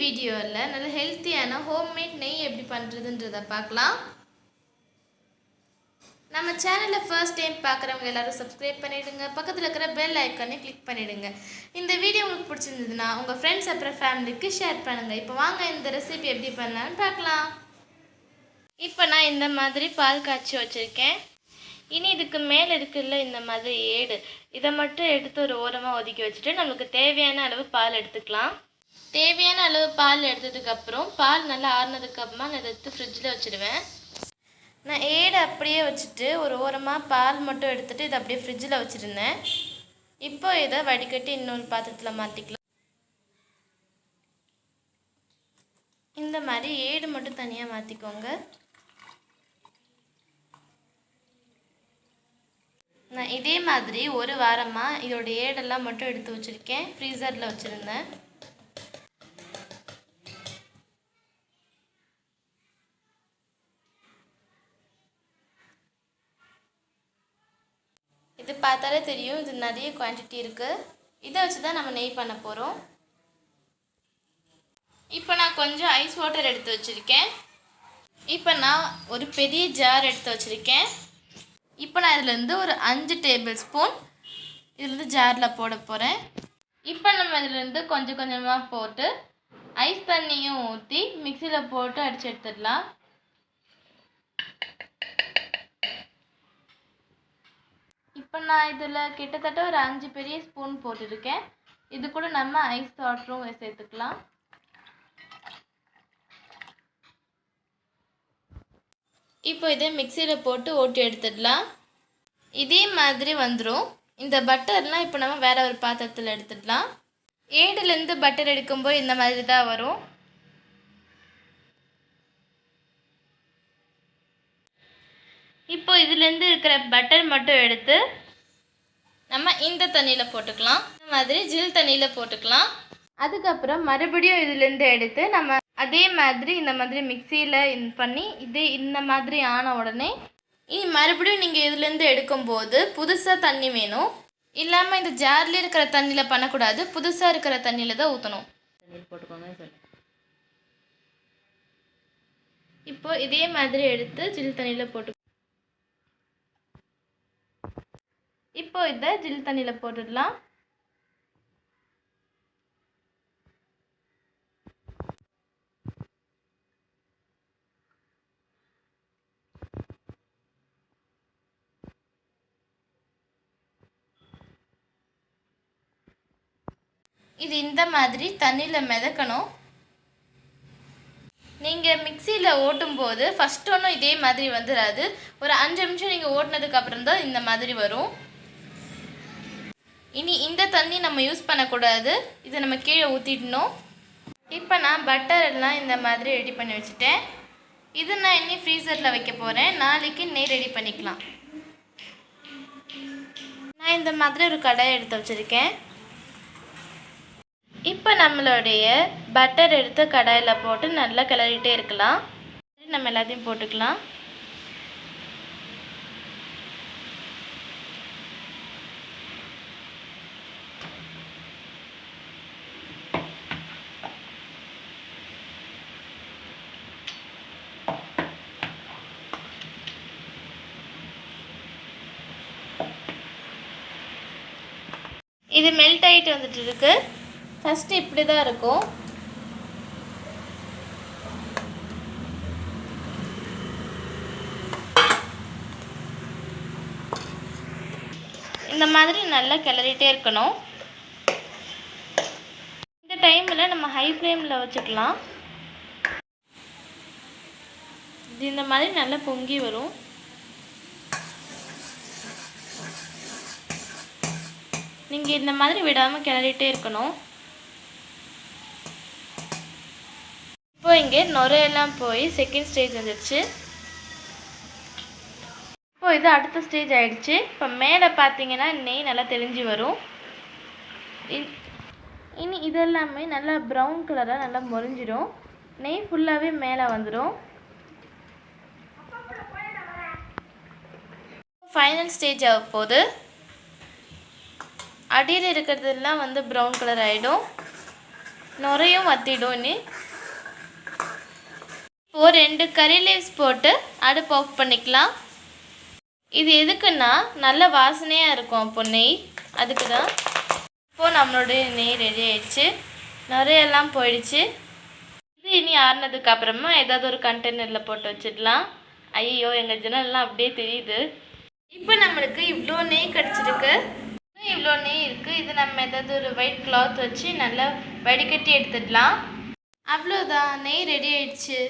வீடியோவில் நல்ல ஹெல்த்தியான ஹோம்மேட் நெய் எப்படி பண்ணுறதுன்றதை பார்க்கலாம். நம்ம சேனலில் ஃபர்ஸ்ட் டைம் பார்க்குறவங்க எல்லாரும் சப்ஸ்கிரைப் பண்ணிவிடுங்க. பக்கத்தில் இருக்கிற பெல் ஐக்கானே கிளிக் பண்ணிவிடுங்க. இந்த வீடியோ உங்களுக்கு பிடிச்சிருந்ததுன்னா உங்கள் ஃப்ரெண்ட்ஸ் அப்புறம் ஃபேமிலிக்கு ஷேர் பண்ணுங்கள். இப்போ வாங்க இந்த ரெசிபி எப்படி பண்ணலான்னு பார்க்கலாம். இப்போ நான் இந்த மாதிரி பால் காய்ச்சி வச்சுருக்கேன். இனி இதுக்கு மேலே இருக்குல்ல இந்த மாதிரி ஏடு, இதை மட்டும் எடுத்து ஒரு ஓரமாக ஒதுக்கி வச்சுட்டு நம்மளுக்கு தேவையான அளவு பால் எடுத்துக்கலாம். தேவையான அளவு பால் எடுத்ததுக்கப்புறம் பால் நல்லா ஆறுனதுக்கப்புறமா நான் எடுத்து ஃப்ரிட்ஜில் வச்சுடுவேன். நான் ஏடு அப்படியே வச்சுட்டு ஒரு ஓரமாக பால் மட்டும் எடுத்துகிட்டு இதை அப்படியே ஃப்ரிட்ஜில் வச்சுருந்தேன். இப்போ இதை வடிகட்டி இன்னொரு பாத்திரத்தில் மாற்றிக்கலாம். இந்த மாதிரி ஏடு மட்டும் தனியாக மாற்றிக்கோங்க. நான் இதே மாதிரி ஒரு வாரமாக இதோட ஏடெல்லாம் மட்டும் எடுத்து வச்சுருக்கேன், ஃப்ரீசரில் வச்சுருந்தேன். இது பார்த்தாலே தெரியும், இது நிறைய குவான்டிட்டி இருக்குது. இதை வச்சு தான் நம்ம நெய் பண்ண போகிறோம். இப்போ நான் கொஞ்சம் ஐஸ் வாட்டர் எடுத்து வச்சுருக்கேன். இப்போ நான் ஒரு பெரிய ஜார் எடுத்து வச்சுருக்கேன். இப்போ நான் இதிலேருந்து ஒரு 5 டேபிள் ஸ்பூன் இதிலேருந்து ஜாரில் போட போகிறேன். இப்போ நம்ம இதிலேருந்து கொஞ்சம் கொஞ்சமாக போட்டு ஐஸ் தண்ணியும் ஊற்றி மிக்சியில் போட்டு அடித்து எடுத்துடலாம். இப்போ நான் இதில் கிட்டத்தட்ட ஒரு 5 பெரிய ஸ்பூன் போட்டுருக்கேன். இது கூட நம்ம ஐஸ் வாட்டரும் சேர்த்துக்கலாம். இப்போ இதை மிக்சியில் போட்டு ஓட்டி எடுத்துடலாம். இதே மாதிரி வந்துடும். இந்த பட்டர்லாம் இப்போ நம்ம வேறு ஒரு பாத்திரத்தில் எடுத்துடலாம். ஏடுலேருந்து பட்டர் எடுக்கும்போது இந்த மாதிரி தான் வரும். இப்போ இதுலேருந்து இருக்கிற பட்டர் மட்டும் எடுத்து நம்ம இந்த தண்ணியில் போட்டுக்கலாம். இந்த மாதிரி ஜில் தண்ணியில் போட்டுக்கலாம். அதுக்கப்புறம் மறுபடியும் இதுலேருந்து எடுத்து நம்ம அதே மாதிரி இந்த மாதிரி மிக்சியில் பண்ணி இது இந்த மாதிரி ஆன உடனே இனி மறுபடியும் நீங்கள் இதுலேருந்து எடுக்கும்போது புதுசாக தண்ணி வேணும். இல்லாமல் இந்த ஜார்லேயே இருக்கிற தண்ணியில் பண்ணக்கூடாது, புதுசாக இருக்கிற தண்ணியில் தான் ஊற்றணும். தண்ணியில் போட்டுக்கோங்க சார். இப்போ இதே மாதிரி எடுத்து ஜில் தண்ணியில் போட்டு இப்போ இதை ஜில் தண்ணியில் போட்டுடலாம். இது இந்த மாதிரி தண்ணியில் மிதக்கணும். நீங்கள் மிக்சியில் ஓட்டும்போது ஃபஸ்ட் ஒன்றும் இதே மாதிரி வந்துடாது. ஒரு 5 நிமிஷம் நீங்கள் ஓட்டினதுக்கப்புறம் தான் இந்த மாதிரி வரும். இனி இந்த தண்ணி நம்ம யூஸ் பண்ணக்கூடாது, இதை நம்ம கீழே ஊற்றிடணும். இப்போ நான் பட்டர் எல்லாம் இந்த மாதிரி ரெடி பண்ணி வச்சுட்டேன். இது நான் இன்னி ஃப்ரீசரில் வைக்க போகிறேன். நாளைக்கு நெய் ரெடி பண்ணிக்கலாம். நான் இந்த மாதிரி ஒரு கடாயை எடுத்து வச்சுருக்கேன். இப்போ நம்மளுடைய பட்டர் எடுத்து கடாயில் போட்டு நல்லா கிளறிட்டே இருக்கலாம். நம்ம எல்லாத்தையும் போட்டுக்கலாம். இது மெல்ட் ஆகிட்டு வந்துட்டு இருக்கு. ஃபஸ்ட்டு இப்படி தான் இருக்கும். இந்த மாதிரி நல்லா கிளறிட்டே இருக்கணும். இந்த டைமில் நம்ம ஹை ஃப்ளேமில் வச்சுக்கலாம். இது இந்த மாதிரி நல்லா பொங்கி வரும். நீங்கள் இந்த மாதிரி விடாமல் கிளறிட்டே இருக்கணும். இப்போ இங்கே நுரையெல்லாம் போய் செகண்ட் ஸ்டேஜ் வந்துடுச்சு. இப்போ இது அடுத்த ஸ்டேஜ் ஆகிடுச்சு. இப்போ மேலே பார்த்தீங்கன்னா நெய் நல்லா தெளிஞ்சு வரும். இனி இதெல்லாமே நல்லா ப்ரௌன் கலராக நல்லா மொரிஞ்சிடும். நெய் ஃபுல்லாகவே மேலே வந்துடும். ஃபைனல் ஸ்டேஜ் ஆக போகுது. அடியில் இருக்கிறதெல்லாம் வந்து ப்ரௌன் கலர் ஆகிடும். நுரையும் வற்றிடும். இனி இப்போது 2 கறி லீவ்ஸ் போட்டு அடுப்பு ஆஃப் பண்ணிக்கலாம். இது எதுக்குன்னா நல்ல வாசனையாக இருக்கும் அப்போ நெய், அதுக்கு தான். இப்போது நம்மளுடைய நெய் ரெடி ஆயிடுச்சு, நுரையெல்லாம் போயிடுச்சு. இது இனி ஆறுனதுக்கு அப்புறமா ஏதாவது ஒரு கண்டெய்னரில் போட்டு வச்சிடலாம். ஐயோ எங்கள் ஜன்னல்லாம் அப்படியே தெரியுது. இப்போ நம்மளுக்கு இவ்வளோ நெய் கிடச்சிருக்கு, இவ்வளோ நெய் இருக்குது. இது நம்ம ஏதாவது ஒரு ஒயிட் கிளாத் வச்சு நல்லா வடிகட்டி எடுத்துடலாம். அவ்வளோதான், நெய் ரெடி ஆயிடுச்சு.